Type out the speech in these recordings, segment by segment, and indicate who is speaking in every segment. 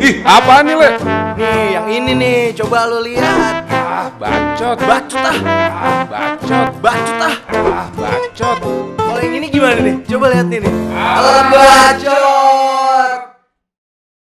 Speaker 1: Ih, apaan nih, Le?
Speaker 2: Nih, yang ini nih, coba lu lihat.
Speaker 1: Bacot.
Speaker 2: Bacot ah,
Speaker 1: Bacot.
Speaker 2: bacot ah.
Speaker 1: Bacot.
Speaker 2: Kalau yang ini gimana nih? Coba lihat nih. Alam bacot.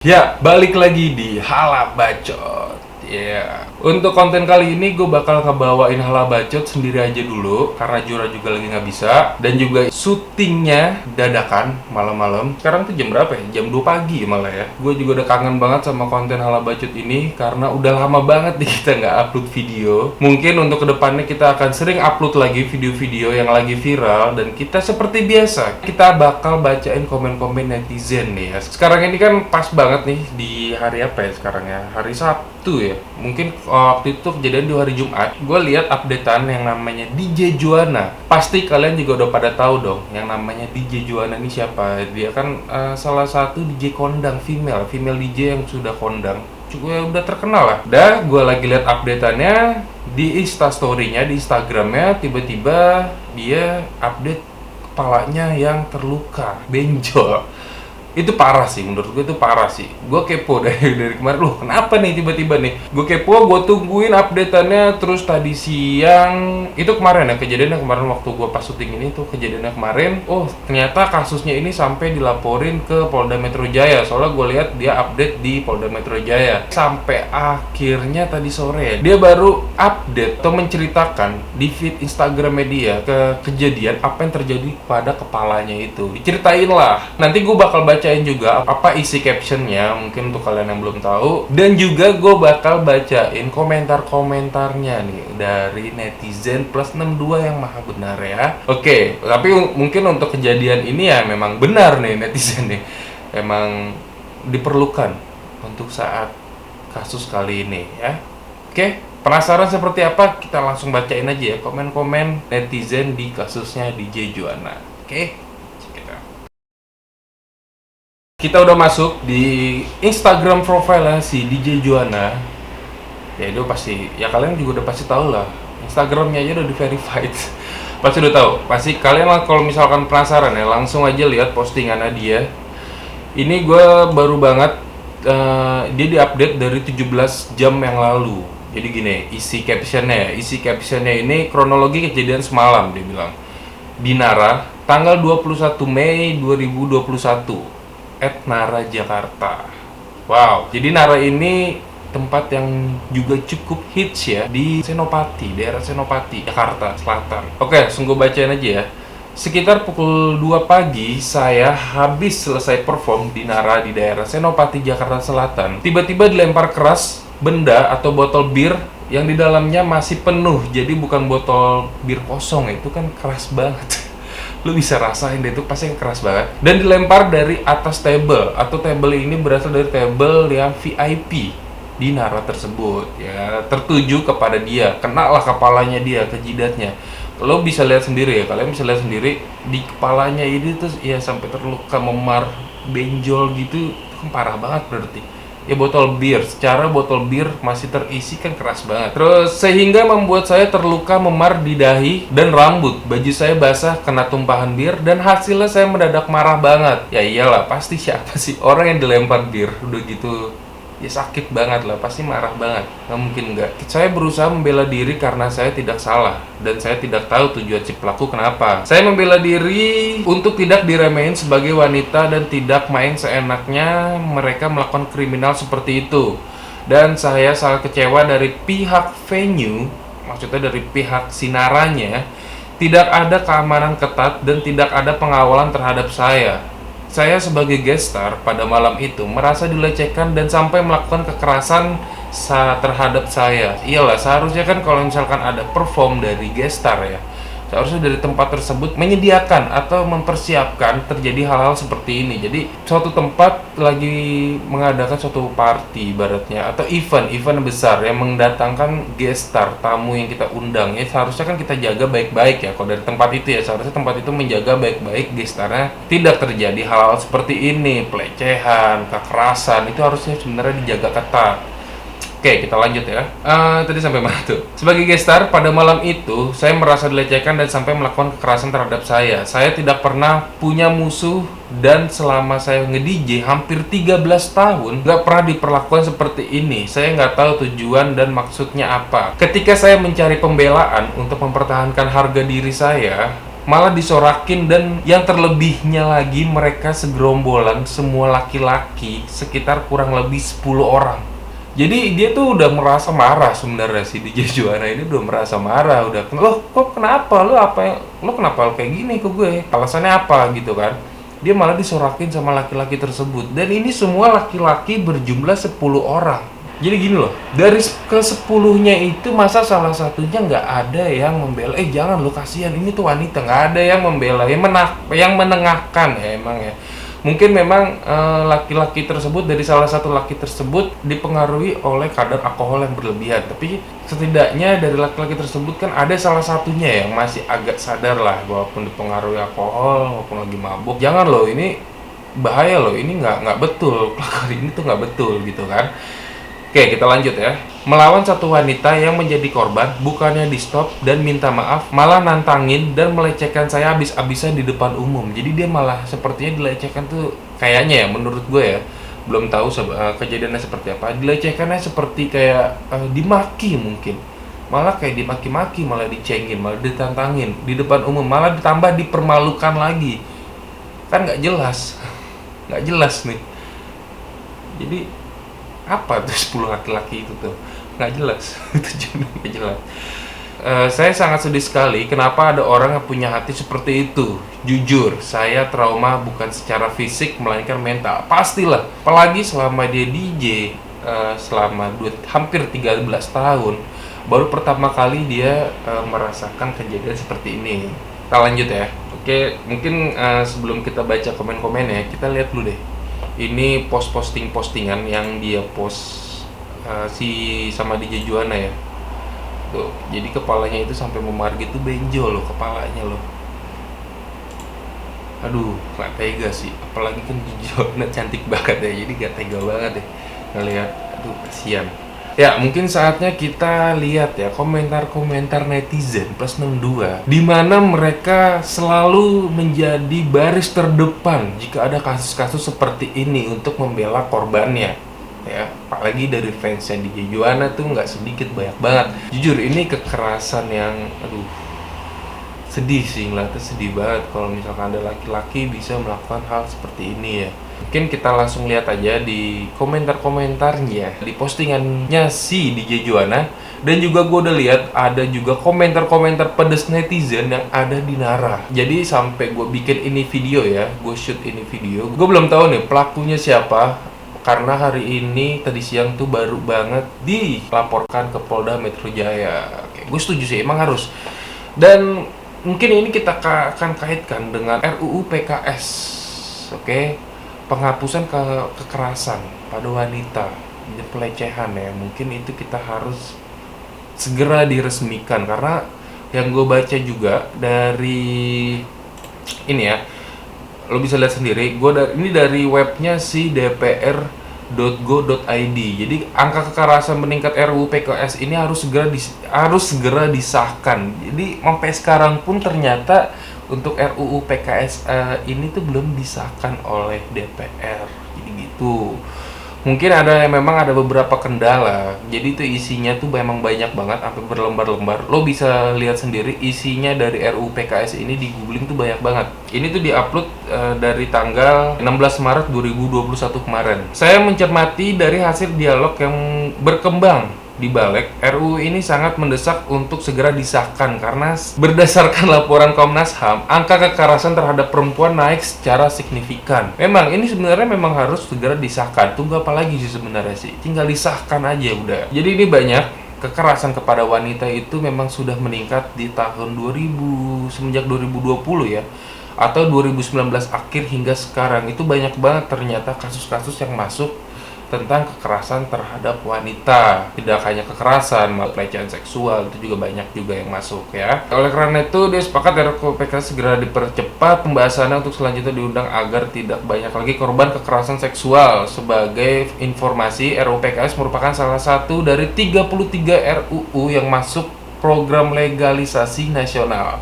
Speaker 3: Ya, balik lagi di Hala Bacot. Ya, untuk konten kali ini gue bakal ngebawain Hala Bacot sendiri aja dulu karena Jura juga lagi nggak bisa, dan juga syutingnya dadakan malam-malam. Sekarang tuh jam berapa ya? Jam 2 pagi malah ya. Gue juga udah kangen banget sama konten Hala Bacot ini karena udah lama banget nih kita nggak upload video. Mungkin untuk kedepannya kita akan sering upload lagi video-video yang lagi viral, dan kita seperti biasa kita bakal bacain komen-komen netizen nih ya. Sekarang ini kan pas banget nih di hari apa ya sekarang ya? Hari Sabtu ya. Mungkin waktu itu kejadian di hari Jumat, gue lihat updatean yang namanya DJ Juana. Pasti kalian juga udah pada tahu dong yang namanya DJ Juana ini siapa. Dia kan salah satu DJ kondang female DJ yang sudah kondang, juga udah terkenal lah. Dah gue lagi lihat updateannya di Instastory-nya, di Instagramnya, tiba-tiba dia update kepalanya yang terluka, benjol. Itu parah sih, menurut gue itu parah sih. Gue kepo dari kemarin, loh kenapa nih tiba-tiba nih. Gue kepo, gue tungguin update-annya. Terus tadi siang, itu kemarin ya, kejadiannya kemarin waktu gue pas syuting ini tuh kejadiannya kemarin. Oh ternyata kasusnya ini sampai dilaporin ke Polda Metro Jaya. Soalnya gue lihat dia update di Polda Metro Jaya. Sampai akhirnya tadi sore dia baru update atau menceritakan di feed Instagram media ke kejadian apa yang terjadi pada kepalanya itu. Diceritain lah. Nanti gue bakal bacain juga apa isi captionnya, mungkin untuk kalian yang belum tahu. Dan juga gue bakal bacain komentar-komentarnya nih dari netizen plus 62 yang maha benar ya. Oke, tapi mungkin untuk kejadian ini ya memang benar nih netizen nih, emang diperlukan untuk saat kasus kali ini ya. Oke, penasaran seperti apa? Kita langsung bacain aja ya komen-komen netizen di kasusnya DJ Juana. Oke, kita udah masuk di Instagram profile si DJ Juana. Ya itu pasti, ya kalian juga udah pasti tahu lah. Instagramnya aja udah di verified. Pasti udah tahu. Pasti kalian lah kalau misalkan penasaran ya, langsung aja lihat postingannya dia. Ini gue baru banget, dia diupdate dari 17 jam yang lalu. Jadi gini, isi captionnya ini kronologi kejadian semalam. Dia bilang, di Nara, tanggal 21 Mei 2021. Nara Jakarta. Wow, jadi Nara ini tempat yang juga cukup hits ya di Senopati, daerah Senopati, Jakarta Selatan. Oke, sungguh bacain aja ya. Sekitar pukul 2 pagi, saya habis selesai perform di Nara di daerah Senopati, Jakarta Selatan. Tiba-tiba dilempar keras benda atau botol bir yang di dalamnya masih penuh. Jadi bukan botol bir kosong, itu kan keras banget. Lu bisa rasain deh, itu pasti keras banget. Dan dilempar dari atas table, atau table ini berasal dari table yang VIP di Nara tersebut ya, tertuju kepada dia, kenalah kepalanya dia ke jidatnya. Lo bisa lihat sendiri ya, kalian bisa lihat sendiri di kepalanya ini tuh ya sampai terluka memar, benjol gitu, kan parah banget berarti. Ya botol bir, secara botol bir masih terisi kan keras banget. Terus sehingga membuat saya terluka memar di dahi dan rambut. Baju saya basah kena tumpahan bir, dan hasilnya saya mendadak marah banget. Ya iyalah, pasti siapa sih orang yang dilempar bir udah gitu ya sakit banget lah, pasti marah banget, nggak mungkin nggak. Saya berusaha membela diri karena saya tidak salah, dan saya tidak tahu tujuan si pelaku kenapa. Saya membela diri untuk tidak diremehin sebagai wanita dan tidak main seenaknya mereka melakukan kriminal seperti itu. Dan saya sangat kecewa dari pihak venue, maksudnya dari pihak sinaranya, tidak ada keamanan ketat dan tidak ada pengawalan terhadap saya. Saya sebagai guest star pada malam itu merasa dilecehkan dan sampai melakukan kekerasan terhadap saya. Iyalah, seharusnya kan kalau misalkan ada perform dari guest star ya, seharusnya dari tempat tersebut menyediakan atau mempersiapkan terjadi hal-hal seperti ini. Jadi suatu tempat lagi mengadakan suatu party ibaratnya, atau event besar yang mendatangkan guest star, tamu yang kita undang ya, seharusnya kan kita jaga baik-baik ya. Kalau dari tempat itu ya, seharusnya tempat itu menjaga baik-baik guest starnya, tidak terjadi hal-hal seperti ini, pelecehan, kekerasan, itu harusnya sebenarnya dijaga ketat. Oke, kita lanjut ya. Tadi sampai mana tuh? Sebagai guest star, pada malam itu, saya merasa dilecehkan dan sampai melakukan kekerasan terhadap saya. Saya tidak pernah punya musuh dan selama saya nge-DJ hampir 13 tahun, nggak pernah diperlakukan seperti ini. Saya nggak tahu tujuan dan maksudnya apa. Ketika saya mencari pembelaan untuk mempertahankan harga diri saya, malah disorakin, dan yang terlebihnya lagi mereka segerombolan semua laki-laki sekitar kurang lebih 10 orang. Jadi dia tuh udah merasa marah sebenarnya, si DJ Juana ini udah merasa marah, udah loh kok kenapa lu kenapa kayak gini ke gue, alasannya apa gitu kan. Dia malah disorakin sama laki-laki tersebut, dan ini semua laki-laki berjumlah 10 orang. Jadi gini loh, dari ke-10-nya itu masa salah satunya nggak ada yang membela, jangan lo, kasihan ini tuh wanita, nggak ada yang membela, yang menengahkan ya emang ya. Mungkin memang laki-laki tersebut, dari salah satu laki tersebut dipengaruhi oleh kadar alkohol yang berlebihan. Tapi setidaknya dari laki-laki tersebut kan ada salah satunya yang masih agak sadar lah, walaupun dipengaruhi alkohol maupun lagi mabuk. Jangan loh, ini bahaya loh, ini nggak betul, kali ini tuh nggak betul gitu kan. Oke, kita lanjut ya. Melawan satu wanita yang menjadi korban, bukannya di stop dan minta maaf, malah nantangin dan melecehkan saya habis-habisan di depan umum. Jadi dia malah sepertinya dilecehkan tuh kayaknya ya, menurut gue ya. Belum tahu kejadiannya seperti apa. Dilecehkannya seperti kayak dimaki mungkin. Malah kayak dimaki-maki, malah dicengin, malah ditantangin di depan umum, malah ditambah dipermalukan lagi. Kan nggak jelas. Nggak jelas nih. Jadi apa tuh 10 laki-laki itu tuh? Nggak jelas. Tujuannya nggak jelas. Saya sangat sedih sekali kenapa ada orang yang punya hati seperti itu. Jujur, saya trauma bukan secara fisik melainkan mental. Pastilah, apalagi selama dia DJ selama hampir 13 tahun, baru pertama kali dia merasakan kejadian seperti ini. Kita lanjut ya. Oke, mungkin sebelum kita baca komen-komennya, kita lihat dulu deh. Ini postingan yang dia post sama DJ Juana ya. Tuh, jadi kepalanya itu sampai memar gitu, benjol loh kepalanya loh. Aduh, gak tega sih. Apalagi kan DJ Juana cantik banget ya, jadi gak tega banget deh ngeliat. Aduh, kasihan. Ya, mungkin saatnya kita lihat ya komentar-komentar netizen plus 62, di mana mereka selalu menjadi baris terdepan jika ada kasus-kasus seperti ini untuk membela korbannya. Ya, apalagi dari fansnya DJ Juana tuh nggak sedikit, banyak banget. Jujur, ini kekerasan yang aduh, sedih sih, ngeliatnya sedih banget kalau misalkan ada laki-laki bisa melakukan hal seperti ini ya. Mungkin kita langsung lihat aja di komentar-komentarnya, di postingannya si DJ Juana. Dan juga gue udah lihat ada juga komentar-komentar pedes netizen yang ada di Nara. Jadi sampai gue bikin ini video ya, gue shoot ini video, gue belum tahu nih pelakunya siapa. Karena hari ini tadi siang tuh baru banget dilaporkan ke Polda Metro Jaya. Oke, gue setuju sih, emang harus. Dan mungkin ini kita akan kaitkan dengan RUU PKS. Oke, penghapusan kekerasan pada wanita, pelecehan ya. Mungkin itu kita harus segera diresmikan, karena yang gue baca juga dari ini ya, lo bisa lihat sendiri. Ini dari webnya si dpr.go.id. Jadi angka kekerasan meningkat RUU PKS ini harus segera disahkan. Jadi sampai sekarang pun ternyata untuk RUU PKS ini tuh belum disahkan oleh DPR. Jadi gitu. Mungkin memang ada beberapa kendala. Jadi itu isinya tuh memang banyak banget, sampai berlembar-lembar. Lo bisa lihat sendiri isinya dari RUU PKS ini, di googling tuh banyak banget. Ini tuh diupload dari tanggal 16 Maret 2021 kemarin. Saya mencermati dari hasil dialog yang berkembang di Balik, RUU ini sangat mendesak untuk segera disahkan karena berdasarkan laporan Komnas HAM, angka kekerasan terhadap perempuan naik secara signifikan. Memang ini sebenarnya memang harus segera disahkan. Tunggu apa lagi sih sebenarnya sih? Tinggal disahkan aja udah. Jadi ini banyak kekerasan kepada wanita itu memang sudah meningkat di tahun semenjak 2020 ya, atau 2019 akhir hingga sekarang. Itu banyak banget ternyata kasus-kasus yang masuk tentang kekerasan terhadap wanita. Tidak hanya kekerasan, malah pelecehan seksual itu juga banyak juga yang masuk ya. Oleh karena itu dia sepakat RUU PKS segera dipercepat pembahasannya untuk selanjutnya diundang agar tidak banyak lagi korban kekerasan seksual. Sebagai informasi, RUU PKS merupakan salah satu dari 33 RUU yang masuk program legalisasi nasional.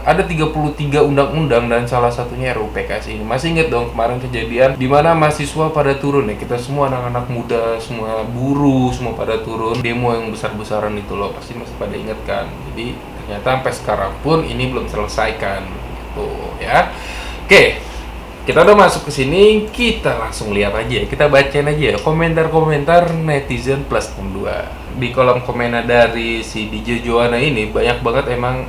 Speaker 3: Ada 33 undang-undang dan salah satunya RUU PKS ini. Masih ingat dong kemarin kejadian di mana mahasiswa pada turun ya. Kita semua anak-anak muda, semua buruh, semua pada turun demo yang besar-besaran itu loh. Pasti masih pada ingat kan. Jadi ternyata sampai sekarang pun ini belum selesaikan gitu ya. Oke. Kita udah masuk ke sini, kita langsung lihat aja, kita bacain aja komentar-komentar netizen plus 62. Di kolom komentar dari si DJ Joanna ini banyak banget emang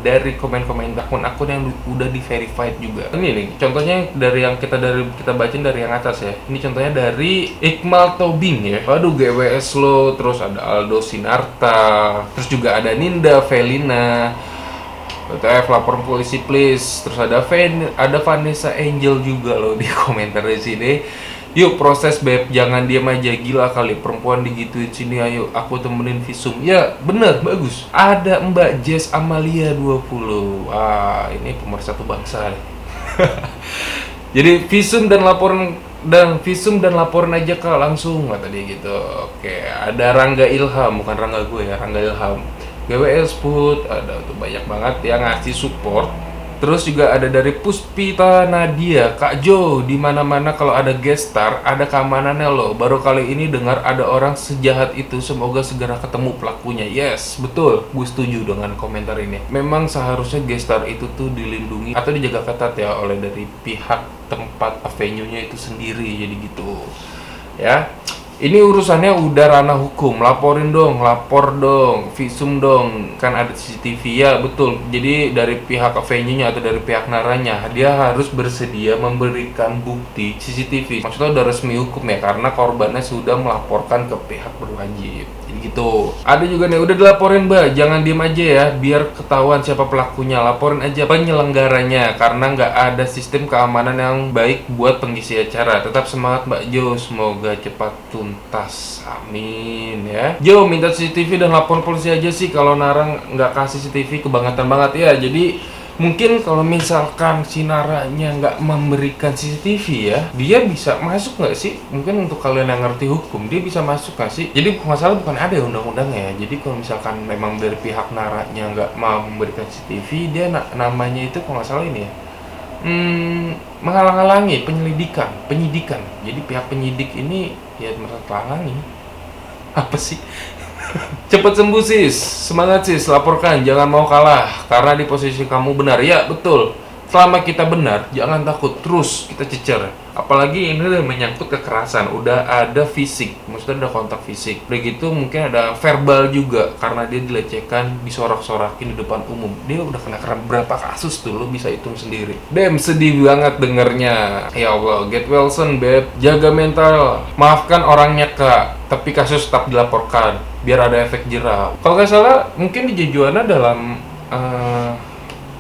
Speaker 3: dari komen-komen akun-akun yang udah di verified juga. Ini nih, contohnya dari yang kita bacain dari yang atas ya. Ini contohnya dari Iqmal Tobing ya. Waduh, GWS lo, terus ada Aldo Sinarta, terus juga ada Ninda Felina. WTF lapor polisi please. Terus ada Vanessa Angel juga loh di komentar di sini. Yuk proses beb, jangan diam aja, gila kali perempuan digituin sini, ayo aku temenin visum. Ya bener, bagus. Ada Mbak Jess Amalia 20. Wah, ini pemersatu bangsa nih. Jadi visum dan laporan aja kak langsung kata dia gitu. Oke, ada Rangga Ilham, bukan Rangga gue ya, Rangga Ilham. GWS Food, ada tuh banyak banget yang ngasih support. Terus juga ada dari Puspita Nadia, Kak Jo, di mana-mana kalau ada guest star ada keamanannya loh. Baru kali ini dengar ada orang sejahat itu, semoga segera ketemu pelakunya. Yes, betul, gue setuju dengan komentar ini. Memang seharusnya guest star itu tuh dilindungi atau dijaga ketat ya oleh dari pihak tempat venue-nya itu sendiri, jadi gitu. Ya. Ini urusannya udah ranah hukum, laporin dong, lapor dong, visum dong, kan ada CCTV ya, betul. Jadi dari pihak venue-nya atau dari pihak naranya, dia harus bersedia memberikan bukti CCTV. Maksudnya udah resmi hukum ya, karena korbannya sudah melaporkan ke pihak berwajib. Jadi gitu. Ada juga nih, udah dilaporin mbak, jangan diem aja ya, biar ketahuan siapa pelakunya. Laporin aja penyelenggaranya, karena nggak ada sistem keamanan yang baik buat pengisi acara. Tetap semangat Mbak Jo, semoga cepat tuntas, amin ya. Jo minta CCTV dan lapor polisi aja sih, kalau Nara nggak kasih CCTV kebangetan banget ya. Jadi mungkin kalau misalkan si Naranya nggak memberikan CCTV ya, dia bisa masuk nggak sih? Mungkin untuk kalian yang ngerti hukum, dia bisa masuk nggak sih? Jadi masalah bukan ada ya undang-undangnya ya. Jadi kalau misalkan memang dari pihak Naranya nggak mau memberikan CCTV, dia namanya itu kalau nggak salah ini ya, menghalang-halangi penyidikan. Jadi pihak penyidik ini ya menghalangi. Apa sih? Cepat sembuh sis, semangat sis, laporkan, jangan mau kalah, karena di posisi kamu benar. Ya betul, selama kita benar, jangan takut, terus kita cecer. Apalagi ini udah menyangkut kekerasan, udah ada fisik, maksudnya ada kontak fisik. Begitu mungkin ada verbal juga, karena dia dilecehkan, disorak-sorakin di depan umum. Dia udah kena berapa kasus tuh, lo bisa hitung sendiri. Damn, sedih banget dengernya. Ya Allah, get well soon beb, jaga mental, maafkan orangnya kak, tapi kasus tetap dilaporkan, biar ada efek jerah. Kalau nggak salah, mungkin di Joanna dalam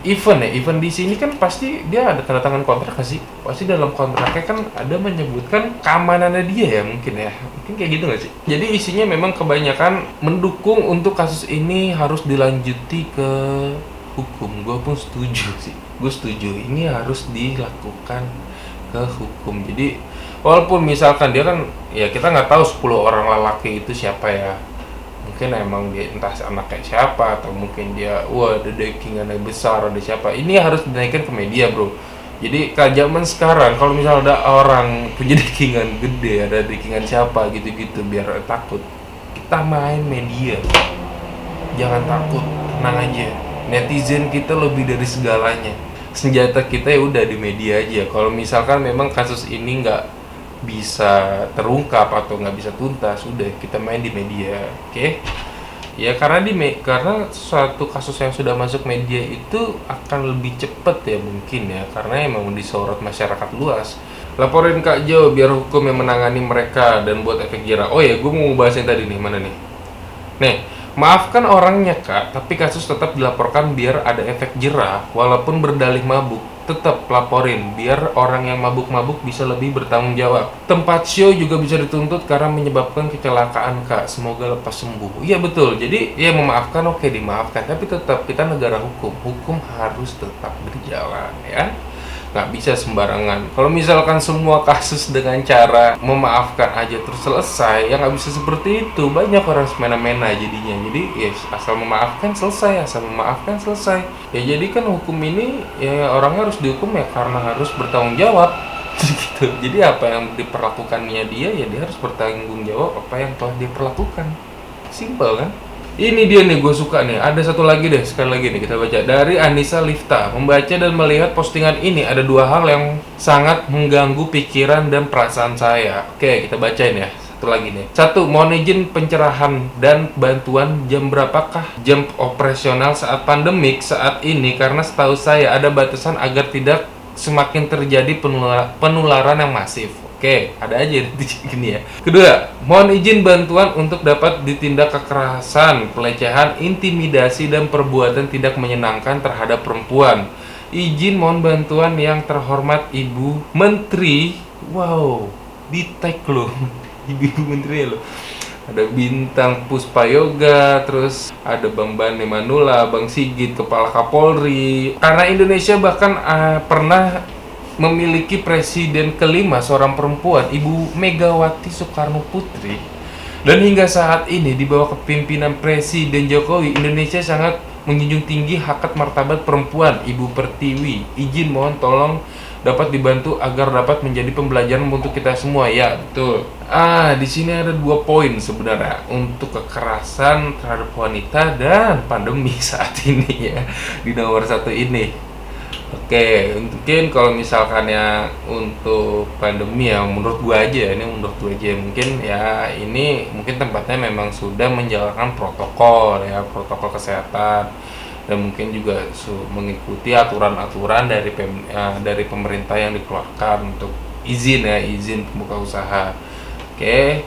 Speaker 3: event di sini kan pasti dia ada tanda tangan kontrak nggak sih? Pasti dalam kontraknya kan ada menyebutkan keamanannya dia ya, mungkin kayak gitu nggak sih? Jadi isinya memang kebanyakan mendukung untuk kasus ini harus dilanjuti ke hukum. Gue pun setuju sih, gue setuju ini harus dilakukan ke hukum. Jadi walaupun misalkan dia kan ya kita nggak tahu 10 orang lelaki itu siapa ya, mungkin emang dia entah anak kayak siapa, atau mungkin dia ada dekingannya besar, ada siapa. Ini harus dinaikkan ke media bro. Jadi ke zaman sekarang kalau misalnya ada orang punya dekingan gede, ada dekingan siapa gitu-gitu, biar takut, kita main media. Jangan takut, tenang aja. Netizen kita lebih dari segalanya. Senjata kita ya udah di media aja. Kalau misalkan memang kasus ini nggak bisa terungkap atau nggak bisa tuntas, udah kita main di media, oke? Ya karena karena suatu kasus yang sudah masuk media itu akan lebih cepat ya mungkin ya, karena emang disorot masyarakat luas. Laporin Kak Jo biar hukum yang menangani mereka dan buat efek jerah. Oh ya, gue mau bahas yang tadi nih, mana nih? Nih, Maafkan orangnya kak, tapi kasus tetap dilaporkan biar ada efek jerah. Walaupun berdalih mabuk, tetap laporin biar orang yang mabuk-mabuk bisa lebih bertanggung jawab. Tempat show juga bisa dituntut karena menyebabkan kecelakaan kak. Semoga lepas sembuh. Iya betul. Jadi ya memaafkan oke dimaafkan, tapi tetap kita negara hukum. Hukum harus tetap berjalan ya. Nggak bisa sembarangan. Kalau misalkan semua kasus dengan cara memaafkan aja terus selesai, ya nggak bisa seperti itu. Banyak orang semena-mena jadinya. Jadi ya asal memaafkan selesai, asal memaafkan selesai. Ya jadi kan hukum ini ya orangnya harus dihukum ya karena harus bertanggung jawab. Gitu. Jadi apa yang diperlakukannya dia ya dia harus bertanggung jawab apa yang telah dia perlakukan. Simpel kan? Ini dia nih, gue suka nih. Ada satu lagi deh, sekali lagi nih kita baca. Dari Anissa Lifta. Membaca dan melihat postingan ini, ada dua hal yang sangat mengganggu pikiran dan perasaan saya. Oke, kita bacain ya. Satu lagi nih. Satu, mohon izin pencerahan dan bantuan jam berapakah jam operasional saat pandemik saat ini. Karena setahu saya ada batasan agar tidak semakin terjadi penularan yang masif. Oke, ada aja gini ya. Kedua, mohon izin bantuan untuk dapat ditindak kekerasan, pelecehan, intimidasi, dan perbuatan tidak menyenangkan terhadap perempuan. Izin mohon bantuan yang terhormat Ibu Menteri. Wow, di tag loh. Ibu Menteri loh. Ada Bintang Puspayoga, terus ada Bang Bani Manula, Bang Sigit, Kepala Kapolri. Karena Indonesia bahkan pernah memiliki presiden kelima seorang perempuan, Ibu Megawati Soekarno Putri. Dan hingga saat ini di bawah kepemimpinan Presiden Jokowi, Indonesia sangat menjunjung tinggi hakikat martabat perempuan. Ibu Pertiwi, izin mohon tolong dapat dibantu agar dapat menjadi pembelajaran untuk kita semua. Ya, betul. Di sini ada 2 poin sebenarnya untuk kekerasan terhadap wanita dan pandemi saat ini ya. Di nomor 1 ini. Oke, mungkin kalau misalkan ya untuk pandemi ya menurut gua aja ini menurut gua aja mungkin ya ini mungkin tempatnya memang sudah menjalankan protokol ya, protokol kesehatan dan mungkin juga mengikuti aturan-aturan dari pemerintah yang dikeluarkan untuk izin pembuka usaha. Oke,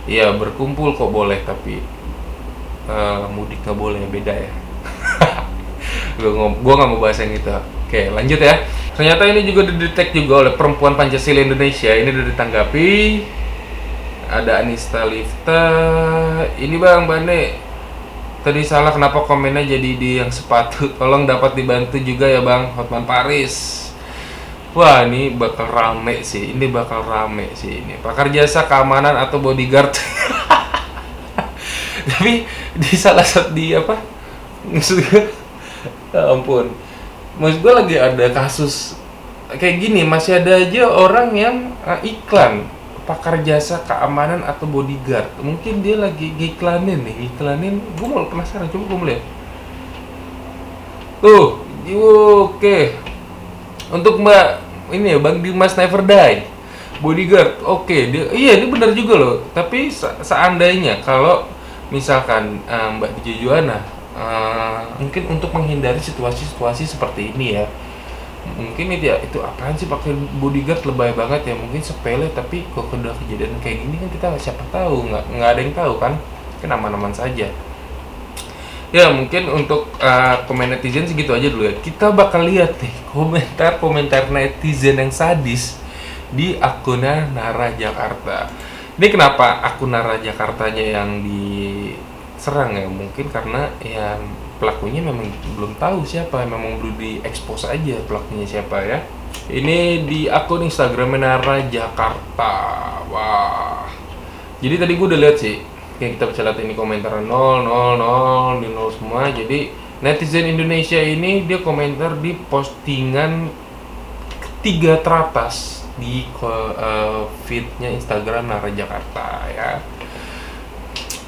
Speaker 3: ya berkumpul kok boleh tapi mudik nggak boleh, beda ya. Gua nggak mau bahas yang itu. Oke, lanjut ya. Ternyata ini juga didetek juga oleh Perempuan Pancasila Indonesia. Ini udah ditanggapi. Ada Anissa Lifta. Ini Bang Bane. Tadi salah kenapa komennya jadi di yang sepatu. Tolong dapat dibantu juga ya Bang Hotman Paris. Wah, ini bakal rame sih. Ini Pakar jasa keamanan atau bodyguard. Tapi di salah satu di apa? Maksudnya ya ampun. Maksud gue lagi ada kasus kayak gini, masih ada aja orang yang iklan pakar jasa keamanan atau bodyguard. Mungkin dia lagi ngiklanin. Gue mau penasaran, coba gue lihat. Tuh, oke. Untuk Mbak ini ya, Bang Dimas Never Die bodyguard. Oke, iya ini benar juga loh. Tapi seandainya kalau misalkan Mbak DJ Joanna mungkin untuk menghindari situasi-situasi seperti ini ya, mungkin itu apaan sih pakai bodyguard, lebay banget ya, mungkin sepele tapi kok udah kejadian kayak gini kan kita siapa tahu, nggak ada yang tahu kan aman-aman saja ya. Mungkin untuk komen netizen segitu aja dulu ya. Kita bakal lihat nih komentar netizen yang sadis di akunnya Nara Jakarta. Ini kenapa akun Nara Jakartanya yang diserang ya? Mungkin karena yang pelakunya memang belum tahu siapa, memang belum diekspos aja pelakunya siapa ya. Ini di akun Instagram Nara Jakarta. Wah. Jadi tadi gue udah lihat sih. Oke, kita bisa lihat ini komentar 0 semua. Jadi netizen Indonesia ini dia komentar di postingan ketiga teratas di feednya Instagram Nara Jakarta ya.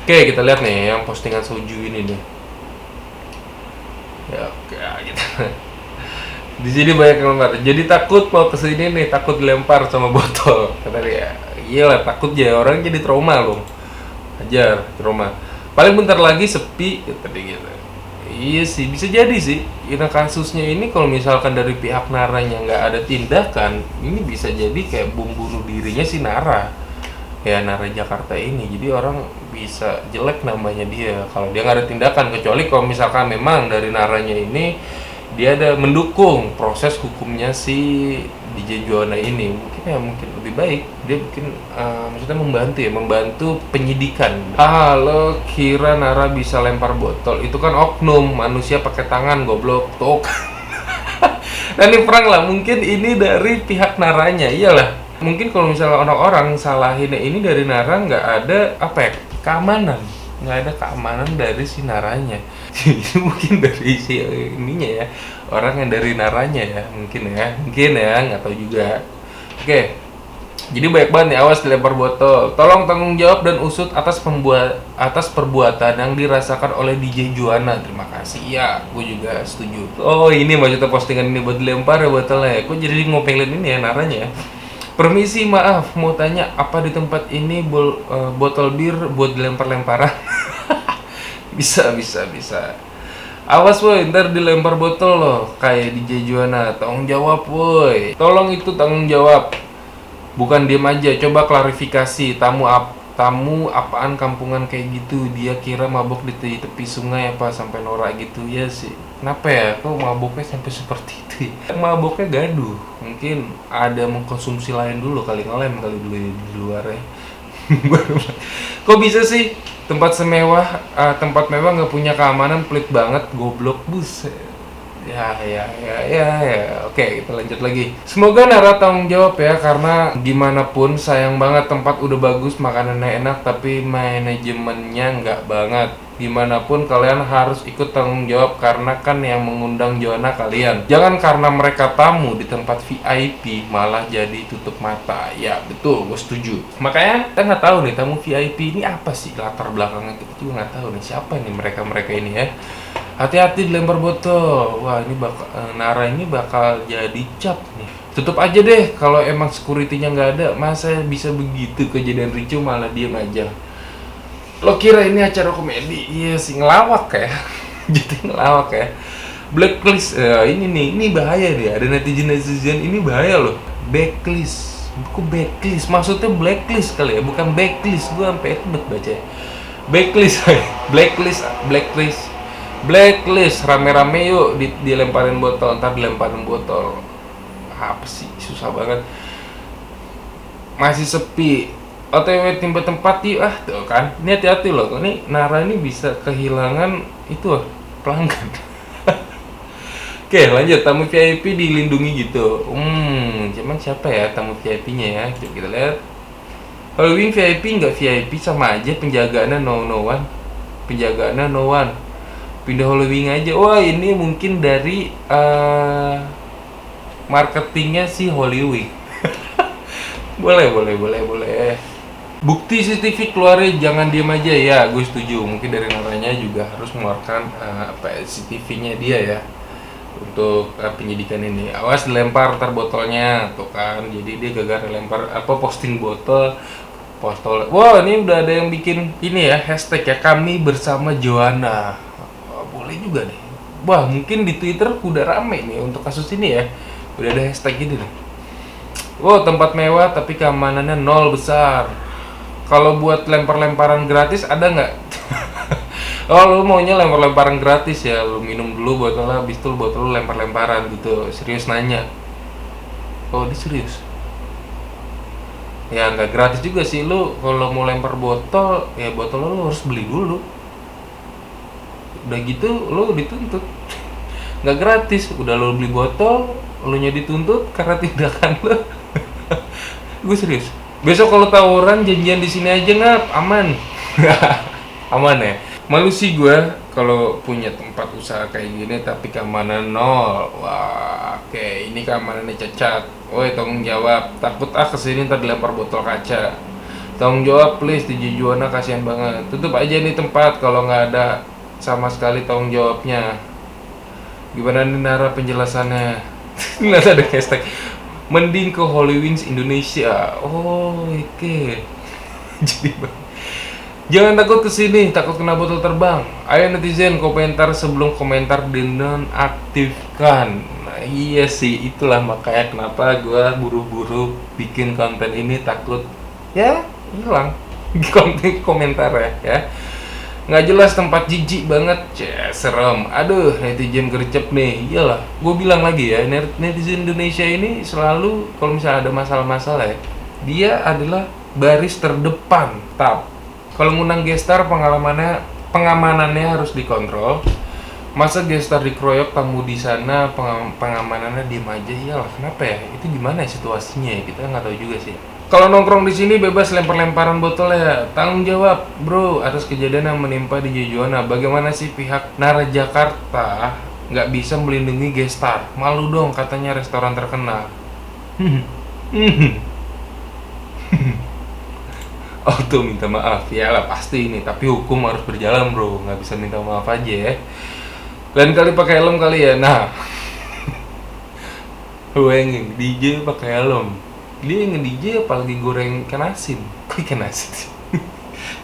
Speaker 3: Oke, kita lihat nih yang postingan soju ini nih. Ya, oke, gitu. Di sini banyak yang lempar. Jadi takut mau kesini nih, takut dilempar sama botol. Kata dia. Iyalah, takut ya, orang jadi trauma loh. Ajar, trauma. Paling bentar lagi sepi, tadi gitu. Iya sih, bisa jadi sih. Ini kasusnya ini kalau misalkan dari pihak Naranya nggak ada tindakan, ini bisa jadi kayak bom bunuh dirinya si Nara. ya Nara Jakarta ini. Jadi orang bisa jelek namanya dia kalau dia nggak ada tindakan, kecuali kalau misalkan memang dari Naranya ini dia ada mendukung proses hukumnya si DJ Juwana ini, mungkin lebih baik dia mungkin maksudnya membantu penyidikan. Lo kira Nara bisa lempar botol, itu kan oknum manusia pakai tangan goblok tuh. Nah ini perang lah, mungkin ini dari pihak Naranya, iyalah. Mungkin kalau misalnya orang-orang salahin ini dari Nara, nggak ada keamanan, nggak ada keamanan dari si Naranya. Mungkin dari si ininya ya, orang yang dari Naranya ya, mungkin ya, nggak tahu juga. Oke, jadi baik banget nih, awas dilempar botol. Tolong tanggung jawab dan usut atas perbuatan yang dirasakan oleh DJ Juwana. Terima kasih. Ya, gue juga setuju. Oh, ini maksudnya postingan ini buat dilempar ya botolnya. Gue jadi ngopelin ini ya Naranya. Permisi, maaf, mau tanya apa di tempat ini botol bir buat dilempar-lemparan? Bisa. Awas woi, ntar dilempar botol loh, kayak DJ Juwana. Tanggung jawab woi. Tolong itu tanggung jawab. Bukan diem aja, coba klarifikasi. Tamu apaan kampungan kayak gitu? Dia kira mabok di tepi sungai apa sampai norak gitu ya sih. Kenapa ya? Kok maboknya sampai seperti itu ya? Maboknya gaduh. Mungkin ada mengkonsumsi lain dulu kali, ngelem kali dulu di luar ya. Kok bisa sih tempat mewah nggak punya keamanan, pelit banget, goblok, buset. Ya. Oke, kita lanjut lagi. Semoga Nara tanggung jawab ya, karena gimana pun sayang banget, tempat udah bagus, makanannya enak, tapi manajemennya nggak banget. Gimana pun kalian harus ikut tanggung jawab, karena kan yang mengundang Juwana kalian. Jangan karena mereka tamu di tempat VIP malah jadi tutup mata. Ya betul, gue setuju. Makanya kita nggak tahu nih tamu VIP ini apa sih latar belakangnya, kita juga nggak tahu nih siapa nih mereka ini ya. Hati-hati dilempar botol. Wah, ini Nara ini bakal jadi cap nih. Tutup aja deh kalau emang security-nya nggak ada. Masa bisa begitu kejadian ricu malah diem aja. Lo kira ini acara komedi? Iya sih, ngelawak ya. Jadi ngelawak ya. Blacklist, ini bahaya dia. Ada netizen ini bahaya loh. Backlist, kok backlist? Maksudnya blacklist kali ya, bukan backlist. Gue sampai ribet baca. Blacklist, rame-rame yuk dilemparin botol, ntar dilemparin botol. Apa sih, susah banget. Masih sepi. OTW timba tempat yuk, tuh kan. Ini hati-hati loh, ini Nara ini bisa kehilangan itu pelanggan. Oke, lanjut. Tamu VIP dilindungi gitu. Cuman siapa ya tamu VIP-nya ya? Coba kita lihat. Halloween VIP nggak VIP sama aja, penjagaannya no one. Pindah Halloween aja. Wah, ini mungkin dari marketingnya si Halloween. boleh. Bukti CCTV keluarin, jangan diem aja ya. Gue setuju. Mungkin dari Naranya juga harus mengeluarkan CCTV-nya dia ya untuk penyidikan ini. Awas dilempar ntar botolnya, tuh kan. Jadi dia gagal lempar posting botol. Wah, ini udah ada yang bikin ini ya, hashtag ya, kami bersama Juwana. Boleh juga nih. Wah, mungkin di Twitter udah rame nih untuk kasus ini ya. Udah ada hashtag gitu nih. Wow, tempat mewah tapi keamanannya nol besar. Kalau buat lempar-lemparan gratis ada nggak? Oh, lu maunya lempar-lemparan gratis ya. Lu minum dulu botolnya, habis itu botol lu lempar-lemparan gitu. Serius nanya. Oh, dia serius. Ya nggak gratis juga sih, lu kalau mau lempar botol ya botol lu harus beli dulu. Udah gitu lu dituntut. Nggak gratis, udah lu beli botol lu nya dituntut karena tindakan lu. Gue serius. Besok kalau tawuran janjian di sini aja ngap, aman. Aman ya. Malu sih gue kalau punya tempat usaha kayak gini tapi keamanan nol. Wah, oke, ini keamanannya cacat. Woi, tanggung jawab. Takut kesini ntar dilempar botol kaca. Tanggung jawab please, DJ Juwana, kasihan banget. Tutup aja nih tempat kalau nggak ada sama sekali tanggung jawabnya. Gimana nih Nara penjelasannya? Nggak ada hashtag. Mending ke Halloween Indonesia. Oh, oke. Jadi jangan takut kesini, takut kena botol terbang. Ayo netizen, komentar sebelum komentar dinonaktifkan. Nah, iya sih, itulah makanya kenapa gue buru-buru bikin konten ini, takut ya hilang konten komentar ya. Nggak jelas, tempat jijik banget, serem. Aduh, netizen gercep nih. Iyalah, gue bilang lagi ya, netizen Indonesia ini selalu kalau misalnya ada masalah-masalah ya, dia adalah baris terdepan. Kalau ngundang gestar, pengamanannya harus dikontrol. Masa gestar dikeroyok, tamu di sana pengamanannya diem aja? Iyalah, kenapa ya? Itu gimana ya situasinya ya? Kita nggak tahu juga sih. Kalau nongkrong di sini bebas lempar-lemparan botol ya. Tanggung jawab, bro, atas kejadian yang menimpa DJ Joanna. Bagaimana sih pihak Nara Jakarta nggak bisa melindungi gestar? Malu dong, katanya restoran terkenal. Auto minta maaf, ya lah pasti ini. Tapi hukum harus berjalan, bro. Nggak bisa minta maaf aja ya. Lain kali pakai helm kali ya. Nah, bayangin DJ pakai helm. Dia nge-DJ apalagi goreng ikan asin. Kok ikan asin sih?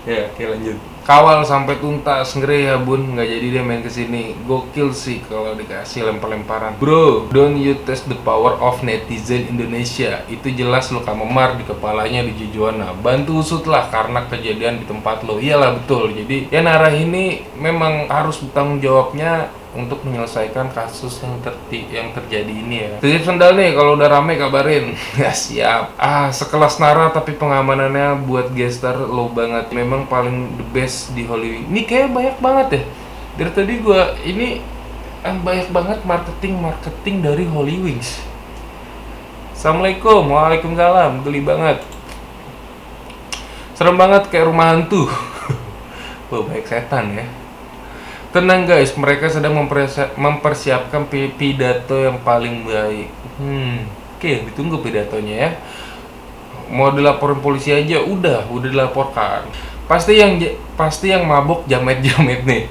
Speaker 3: Ya, oke lanjut. Kawal sampai tuntas, ngeri ya bun, nggak jadi dia main kesini. Gokil sih kalau dikasih lempar-lemparan. Bro, don't you test the power of netizen Indonesia. Itu jelas luka memar di kepalanya di Joanna. Bantu usut lah karena kejadian di tempat lo. Iyalah betul. Jadi ya Nara ini memang harus bertanggung jawabnya untuk menyelesaikan kasus yang terjadi ini ya. Titip sendal nih, kalau udah rame kabarin. Ya siap. Sekelas Nara tapi pengamanannya buat gestar low banget. Memang paling the best di Hollywood. Ini kayak banyak banget ya. Dari tadi gua ini banyak banget marketing dari Hollywood. Assalamualaikum, waalaikumsalam. Geli banget. Serem banget kayak rumah hantu. Wah, baik setan ya. Tenang guys, mereka sedang mempersiapkan pidato yang paling baik. Oke, ditunggu pidatonya ya. Mau dilaporin polisi aja, udah dilaporkan. Pasti yang mabok jamet-jamet nih.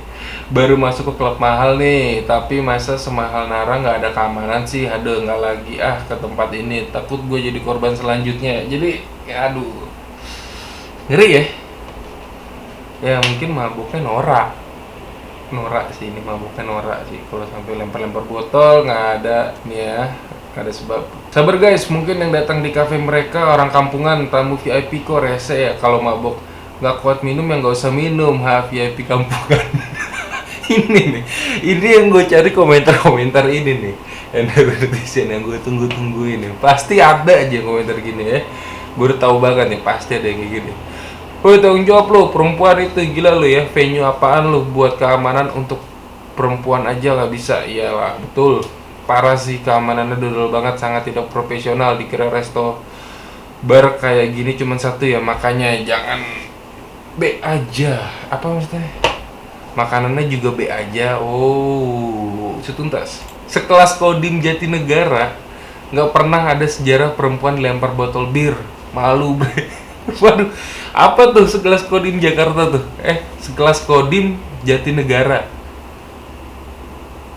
Speaker 3: Baru masuk ke klub mahal nih, tapi masa semahal Nara nggak ada keamanan sih? Aduh, nggak lagi ke tempat ini. Takut gue jadi korban selanjutnya. Jadi, ya aduh, ngeri ya. Ya mungkin maboknya norak sih, ini mabuknya norak sih. Kalau sampai lempar-lempar botol nggak ada nih ya, nggak ada sebab. Sabar guys, mungkin yang datang di kafe mereka orang kampungan, tamu VIP kok rese ya. Kalau mabuk nggak kuat minum ya nggak usah minum, VIP kampungan. Ini yang gue cari komentar ini nih, yang dari netizen yang gue tunggu ini. Pasti ada aja komentar gini ya. Gue udah tahu banget nih, pasti ada yang kayak gini. Woi, tanggung jawab lo, perempuan itu gila lo ya. Venue apaan lo buat keamanan untuk perempuan aja nggak bisa? Iyalah, betul. Parah sih, keamanannya dodol banget, sangat tidak profesional. Dikira resto bar kayak gini cuma satu ya, makanya jangan B aja. Apa maksudnya? Makanannya juga B aja. Oh, setuntas. Sekelas Kodim Jatinegara nggak pernah ada sejarah perempuan dilempar botol bir. Malu bre. Waduh, apa tuh sekelas Kodim Jakarta tuh? Sekelas Kodim Jatinegara.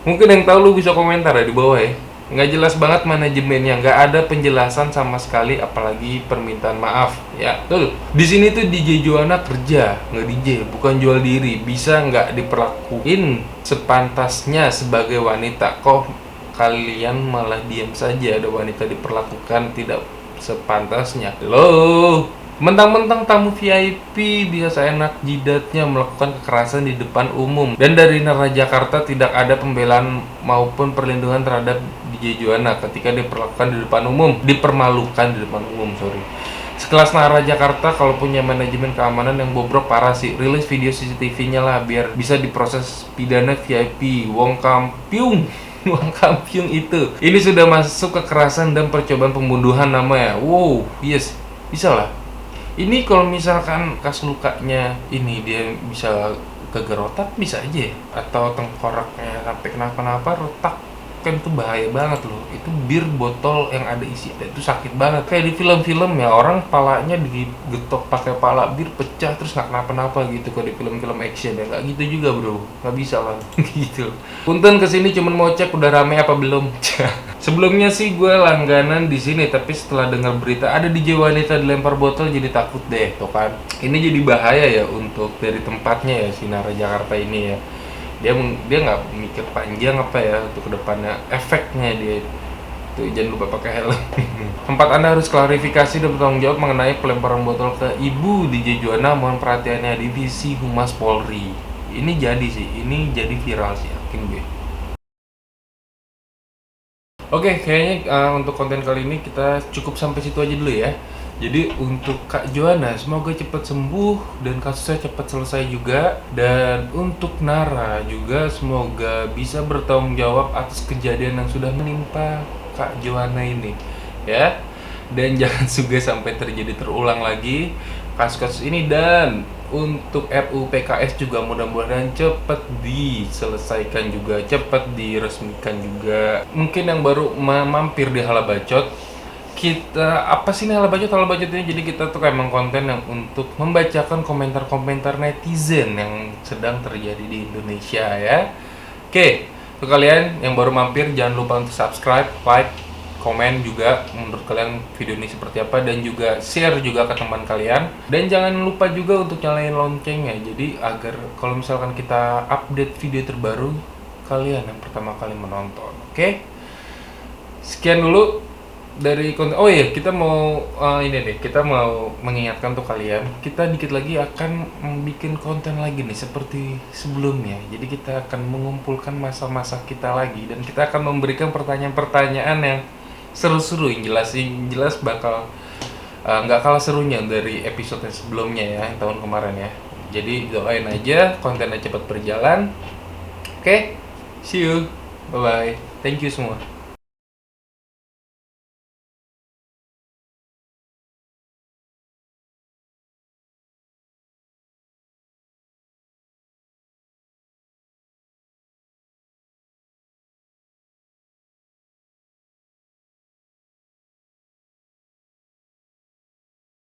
Speaker 3: Mungkin yang tahu lu bisa komentar ya di bawah ya. Nggak jelas banget manajemennya, nggak ada penjelasan sama sekali, apalagi permintaan maaf. Ya, betul. Di sini tuh DJ Joanna kerja, nggak DJ, bukan jual diri. Bisa nggak diperlakuin sepantasnya sebagai wanita? Kok kalian malah diam saja? Ada wanita diperlakukan tidak sepantasnya. Halo. Mentang-mentang tamu VIP bisa seenak jidatnya melakukan kekerasan di depan umum. Dan dari Nara Jakarta tidak ada pembelaan maupun perlindungan terhadap DJ Joanna ketika diperlakukan di depan umum, dipermalukan di depan umum, Sekelas Nara Jakarta kalau punya manajemen keamanan yang bobrok parah sih. Rilis video CCTV-nya lah biar bisa diproses pidana VIP. Wong Kampiung itu. Ini sudah masuk kekerasan dan percobaan pembunuhan namanya. Wow, yes, bisa lah. Ini kalau misalkan kas lukanya ini dia bisa kegerotak bisa aja ya? Atau tengkoraknya sampai kenapa-napa retak, kan itu bahaya banget loh. Itu bir botol yang ada isi itu sakit banget. Kayak di film-film ya, orang palanya digetok pakai pala bir pecah terus nggak kenapa-napa gitu. Kalau di film-film action ya nggak gitu juga bro, nggak bisa lah. Gitu. Punten kesini cuman mau cek udah rame apa belum. Sebelumnya sih gue langganan di sini, tapi setelah dengar berita ada DJ wanita dilempar botol jadi takut deh, tuh kan. Ini jadi bahaya ya untuk dari tempatnya ya si Nara Jakarta ini ya. Dia nggak mikir panjang apa ya untuk kedepannya efeknya dia. Tuh, jangan lupa pakai helm. Keempat, Anda harus klarifikasi dan bertanggung jawab mengenai pelemparan botol ke Ibu DJ Joanna. Mohon perhatiannya, Divisi Humas Polri. Ini jadi sih, ini jadi viral sih, yakin gue. Oke, kayaknya untuk konten kali ini kita cukup sampai situ aja dulu ya. Jadi untuk Kak Joanna, semoga cepat sembuh dan kasusnya cepat selesai juga. Dan untuk Nara juga semoga bisa bertanggung jawab atas kejadian yang sudah menimpa Kak Joanna ini, ya. Dan jangan juga sampai terulang lagi kasus-kasus ini. Dan untuk RUU PKS juga mudah-mudahan cepat diselesaikan juga, cepat diresmikan juga. Mungkin yang baru mampir di Hala Bacot, kita apa sih nih Hala Bacot? Hala Bacot ini jadi kita tuh emang konten yang untuk membacakan komentar-komentar netizen yang sedang terjadi di Indonesia ya. Oke, untuk kalian yang baru mampir jangan lupa untuk subscribe, like, komen juga menurut kalian video ini seperti apa, dan juga share juga ke teman kalian. Dan jangan lupa juga untuk nyalain loncengnya, jadi agar kalau misalkan kita update video terbaru kalian yang pertama kali menonton. Oke, sekian dulu dari konten. Oh iya, kita mau kita mau mengingatkan untuk kalian, kita dikit lagi akan bikin konten lagi nih seperti sebelumnya. Jadi kita akan mengumpulkan masa-masa kita lagi, dan kita akan memberikan pertanyaan-pertanyaan yang seru-seru, yang jelas bakal nggak kalah serunya dari episode yang sebelumnya ya, yang tahun kemarin ya. Jadi doain aja kontennya cepat berjalan. Oke, see you, bye bye, thank you semua.